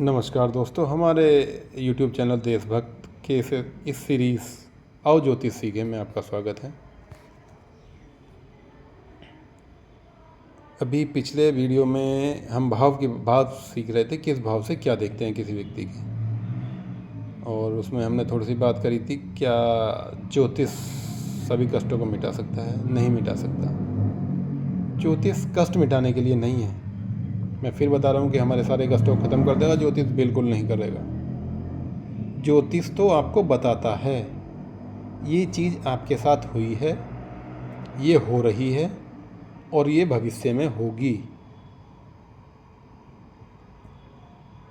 नमस्कार दोस्तों, हमारे YouTube चैनल देशभक्त के इस सीरीज़ आओ ज्योतिष सीखे में आपका स्वागत है। अभी पिछले वीडियो में हम भाव सीख रहे थे, किस भाव से क्या देखते हैं किसी व्यक्ति की, और उसमें हमने थोड़ी सी बात करी थी क्या ज्योतिष सभी कष्टों को मिटा सकता है। नहीं मिटा सकता। ज्योतिष कष्ट मिटाने के लिए नहीं है। मैं फिर बता रहा हूँ कि हमारे सारे कष्टों को ख़त्म कर देगा, ज्योतिष बिल्कुल नहीं करेगा। ज्योतिष तो आपको बताता है ये चीज़ आपके साथ हुई है, ये हो रही है और ये भविष्य में होगी।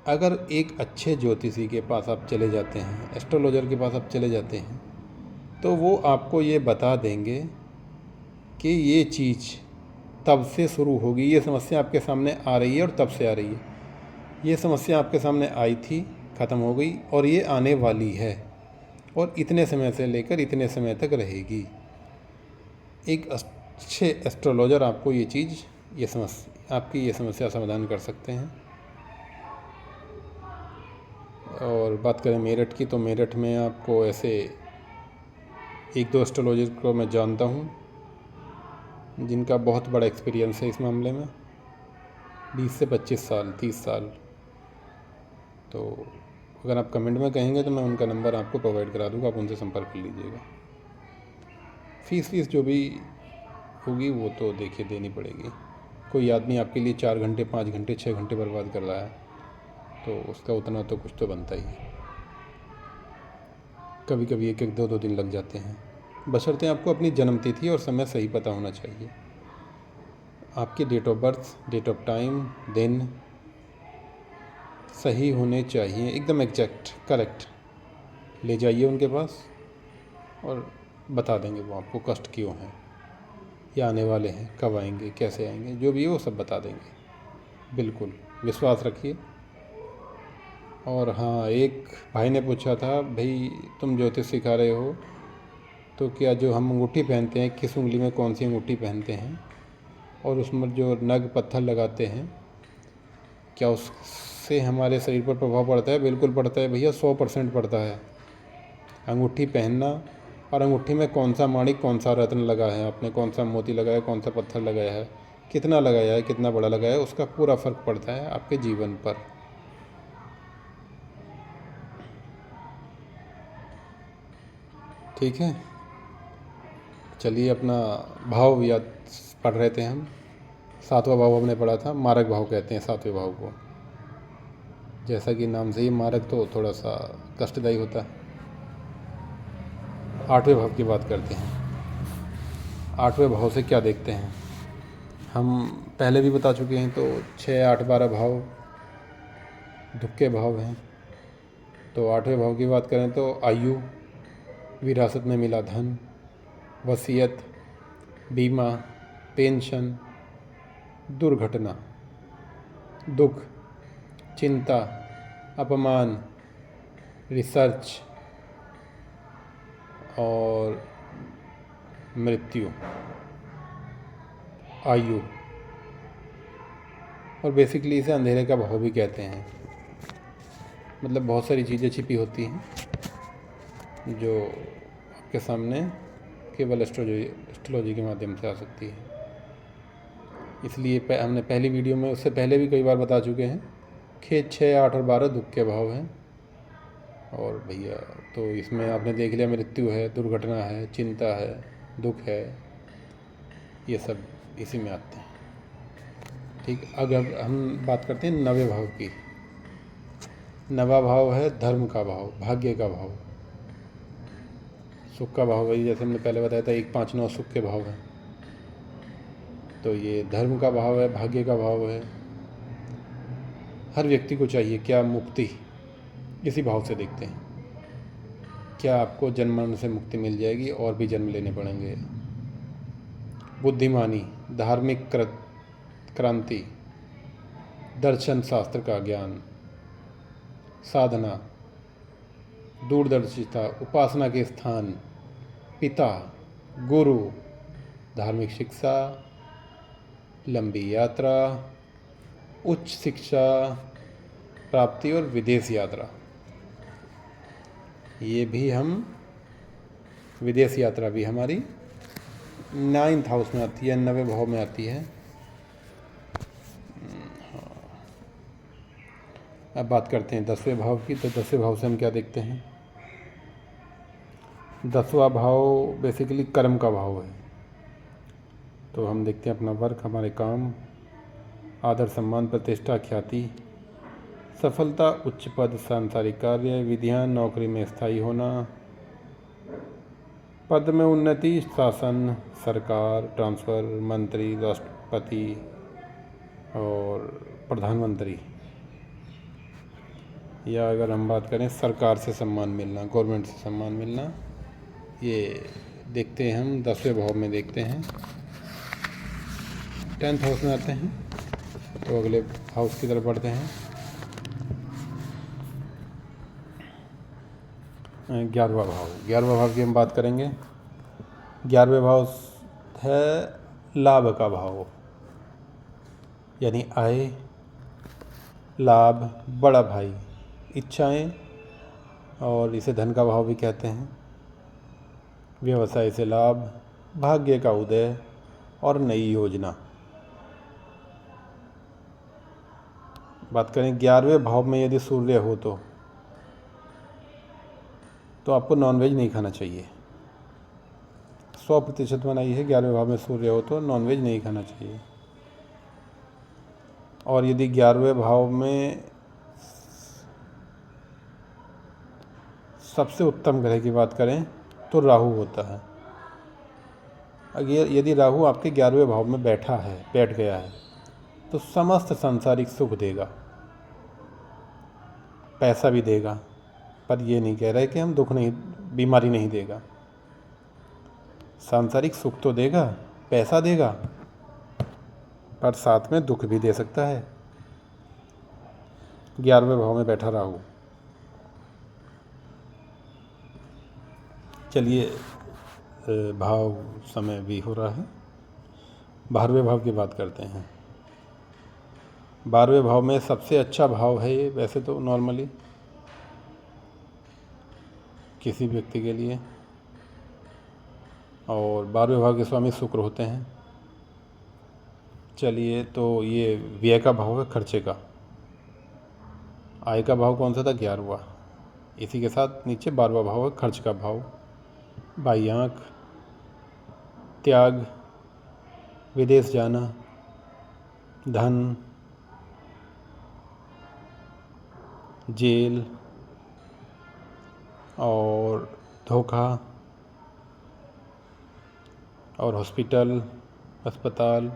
अगर एक अच्छे ज्योतिषी के पास आप चले जाते हैं, एस्ट्रोलॉजर के पास आप चले जाते हैं, तो वो आपको ये बता देंगे कि ये चीज़ तब से शुरू होगी, ये समस्या आपके सामने आ रही है और तब से आ रही है, ये समस्या आपके सामने आई थी, ख़त्म हो गई और ये आने वाली है और इतने समय से लेकर इतने समय तक रहेगी। एक अच्छे एस्ट्रोलॉजर आपको ये चीज़, आपकी ये समस्या समाधान कर सकते हैं। और बात करें मेरठ की, तो मेरठ में आपको ऐसे एक दो एस्ट्रोलॉजर को मैं जानता हूँ जिनका बहुत बड़ा एक्सपीरियंस है इस मामले में, 20 से 25 साल, 30 साल। तो अगर आप कमेंट में कहेंगे तो मैं उनका नंबर आपको प्रोवाइड करा दूँगा, आप उनसे संपर्क कर लीजिएगा। फीस जो भी होगी वो तो देखिए देनी पड़ेगी। कोई आदमी आपके लिए 4 घंटे, 5 घंटे, 6 घंटे बर्बाद कर रहा है तो उसका उतना तो कुछ तो बनता ही है। कभी कभी 1-1, 2-2 दिन लग जाते हैं, बशर्ते आपको अपनी जन्म तिथि और समय सही पता होना चाहिए। आपकी date of birth, date of time, दिन सही होने चाहिए, एकदम एग्जैक्ट, करेक्ट। ले जाइए उनके पास और बता देंगे वो आपको कष्ट क्यों हैं या आने वाले हैं, कब आएंगे, कैसे आएंगे, जो भी है वो सब बता देंगे। बिल्कुल विश्वास रखिए। और हाँ, एक भाई ने पूछा था, भाई तुम ज्योतिष सिखा रहे हो तो क्या जो हम अंगूठी पहनते हैं, किस उंगली में कौन सी अंगूठी पहनते हैं और उसमें जो नग पत्थर लगाते हैं, क्या उससे हमारे शरीर पर प्रभाव पड़ता है? बिल्कुल पड़ता है भैया, 100% पड़ता है। अंगूठी पहनना और अंगूठी में कौन सा माणिक, कौन सा रत्न लगा है, आपने कौन सा मोती लगाया, कौन सा पत्थर लगाया है, कितना लगाया है, कितना बड़ा लगाया है, उसका पूरा फ़र्क पड़ता है आपके जीवन पर। ठीक है, चलिए अपना भाव याद पढ़ रहे थे हम। 7वां भाव हमने पढ़ा था, मारक भाव कहते हैं 7वें भाव को। जैसा कि नाम से ही मारक, तो थोड़ा सा कष्टदायी होता है। 8वें भाव की बात करते हैं। 8वें भाव से क्या देखते हैं हम पहले भी बता चुके हैं। तो 6, 8, 12 भाव दुख के भाव हैं। तो 8वें भाव की बात करें तो आयु, विरासत में मिला धन, वसीयत, बीमा, पेंशन, दुर्घटना, दुख, चिंता, अपमान, रिसर्च और मृत्यु, आयु। और बेसिकली इसे अंधेरे का भाव भी कहते हैं। मतलब बहुत सारी चीज़ें छिपी होती हैं जो आपके सामने केवल एस्ट्रोलॉजी के माध्यम से आ सकती है। इसलिए हमने पहली वीडियो में, उससे पहले भी कई बार बता चुके हैं कि 6, 8 और 12 दुख के भाव हैं। और भैया तो इसमें आपने देख लिया, मृत्यु है, दुर्घटना है, चिंता है, दुख है, ये सब इसी में आते हैं। ठीक, अगर हम बात करते हैं 9वें भाव की। 9वां भाव है धर्म का भाव, भाग्य का भाव, सुख का भाव है। जैसे हमने पहले बताया था 1, 5, 9 सुख के भाव हैं। तो ये धर्म का भाव है, भाग्य का भाव है। हर व्यक्ति को चाहिए क्या? मुक्ति। इसी भाव से देखते हैं क्या आपको जन्म मरण से मुक्ति मिल जाएगी और भी जन्म लेने पड़ेंगे। बुद्धिमानी, धार्मिक क्रांति, दर्शन शास्त्र का ज्ञान, साधना, दूरदर्शिता, उपासना के स्थान, पिता, गुरु, धार्मिक शिक्षा, लंबी यात्रा, उच्च शिक्षा, प्राप्ति और विदेश यात्रा, ये भी हम विदेश यात्रा भी हमारी 9th हाउस में आती है, 90 भाव में आती है। अब बात करते हैं 10वें भाव की। तो 10वें भाव से हम क्या देखते हैं? 10वां भाव बेसिकली कर्म का भाव है। तो हम देखते हैं अपना वर्क, हमारे काम, आदर सम्मान, प्रतिष्ठा, ख्याति, सफलता, उच्च पद, सांसारिक कार्य, विधियाँ, नौकरी में स्थायी होना, पद में उन्नति, शासन, सरकार, ट्रांसफ़र, मंत्री, राष्ट्रपति और प्रधानमंत्री, या अगर हम बात करें सरकार से सम्मान मिलना, गवर्नमेंट से सम्मान मिलना, ये देखते हैं हम 10वें भाव में देखते हैं। 10th हाउस में आते हैं। तो अगले हाउस की तरफ बढ़ते हैं। 11वां भाव। 11वां भाव की हम बात करेंगे। 11वें भाव है लाभ का भाव, यानी आय, लाभ, बड़ा भाई, इच्छाएं, और इसे धन का भाव भी कहते हैं। व्यवसाय से लाभ, भाग्य का उदय और नई योजना। बात करें 11वें भाव में यदि सूर्य हो तो आपको नॉनवेज नहीं खाना चाहिए। 100% मनाही है। 11वें भाव में सूर्य हो तो नॉनवेज नहीं खाना चाहिए। और यदि 11वें भाव में सबसे उत्तम ग्रह की बात करें तो राहु होता है। अगर यदि राहु आपके 11वें भाव में बैठ गया है तो समस्त सांसारिक सुख देगा, पैसा भी देगा, पर ये नहीं कह रहे कि हम बीमारी नहीं देगा। सांसारिक सुख तो देगा, पैसा देगा, पर साथ में दुख भी दे सकता है। 11वें भाव में बैठा राहु। चलिए, भाव समय भी हो रहा है। 12वें भाव की बात करते हैं। 12वें भाव में सबसे अच्छा भाव है ये वैसे तो नॉर्मली किसी व्यक्ति के लिए, और 12वें भाव के स्वामी शुक्र होते हैं। चलिए, तो ये व्यय का भाव है, खर्चे का। आय का भाव कौन सा था? 11वां। इसी के साथ नीचे 12वां भाव है, खर्च का भाव। बाई आँख, त्याग, विदेश जाना, धन, जेल और धोखा और हॉस्पिटल, अस्पताल,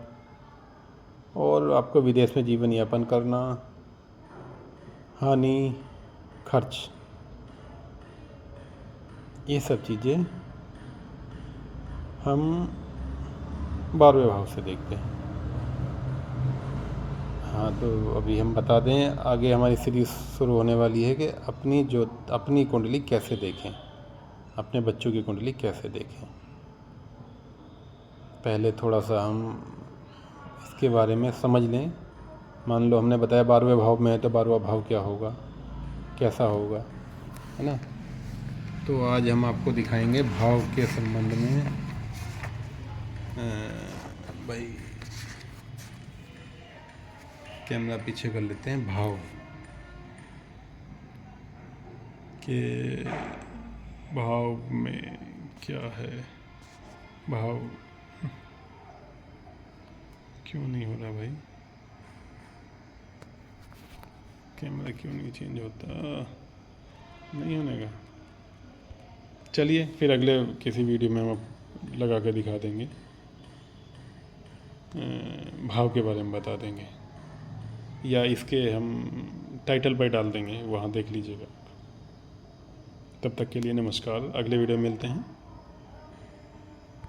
और आपको विदेश में जीवन यापन करना, हानि, खर्च, ये सब चीज़ें हम 12वें भाव से देखते हैं। हाँ, तो अभी हम बता दें, आगे हमारी सीरीज़ शुरू होने वाली है कि अपनी कुंडली कैसे देखें, अपने बच्चों की कुंडली कैसे देखें। पहले थोड़ा सा हम इसके बारे में समझ लें। मान लो हमने बताया 12वें भाव में है तो 12वां भाव क्या होगा, कैसा होगा, है ना। तो आज हम आपको दिखाएंगे भाव के संबंध में। भाई कैमरा पीछे कर लेते हैं। भाव के भाव में क्या है, भाव क्यों नहीं हो रहा भाई, कैमरा क्यों नहीं चेंज होता, नहीं होने का। चलिए, फिर अगले किसी वीडियो में हम लगा के दिखा देंगे, भाव के बारे में बता देंगे, या इसके हम टाइटल पर डाल देंगे, वहाँ देख लीजिएगा। तब तक के लिए नमस्कार, अगले वीडियो में मिलते हैं।